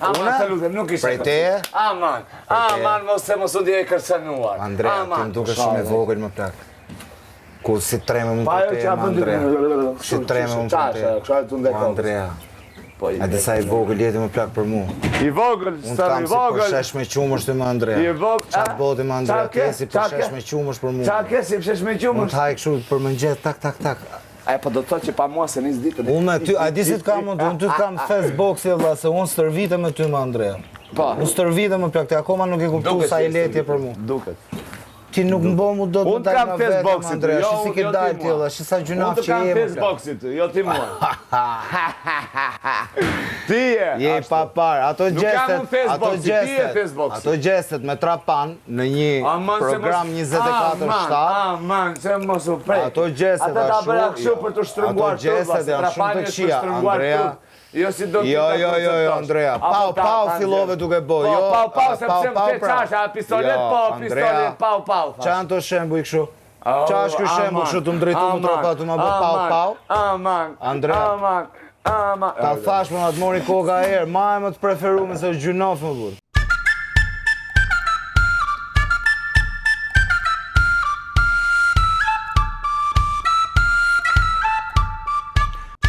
Aman, të lutem, nuk ishe Prej teje? Aman, mos u dje e kërcenuar. Andrea, ti më duke shumë e vogël më plak. Ku si treme më Pa për jo që teje, apën Andrea. Si treme më për Qashe, teje. kësha e të ndekon. Andrea, a disa i vogël jeti më plak për mu. I vogël, Unë sër tam i si vogël. përshesh me qumësht të më Andrea. I vogël. Qatë boti më Andrea, ti si përshesh me qumësht për mu. Qa ke si përshesh me Unë qumësht? të haj kështu për mëngjes, tak. E, po do të thotë që pa mua se nis ditën. Unë me ty, a di si të kam unë ty të kam Facebooksi valla, se unë stërvite me ty më Andrea. Po. Unë stërvite më plak, ti akoma nuk e kuptu sa i letje për mu. Duket. Ti nuk më bo mu do të Unë dal kam nga vetëm Facebooksit, Andrea, jo, shi si ke jo dal ti ti mua. valla, shi sa Unë gjunaf të që kam je më plak. Facebooksit, jo ti mua. Ti je. Je pa par, ato Nuk kam unë Facebooksit, ti je Facebooksit. ato gjestet me trapan në një program 24/7. Aman, se mos u prej. Ato gjestet Ata ta bëra kështu jo. për të shtrënguar Ato gjestet janë shumë të këqija, Andrea. Jo si do Jo, Andrea, pau fillove duke bo, jo. Pau, se pëse më te qasha, pistolet, pistolet, pau. Qa janë të shembuj kështu? Qa është kjo shembuj kështu të më drejtu më tropa të më bë pau? Aman, Andrea. Ta thash më nga të mori koka erë, ma e më të preferume se gjynof më burë.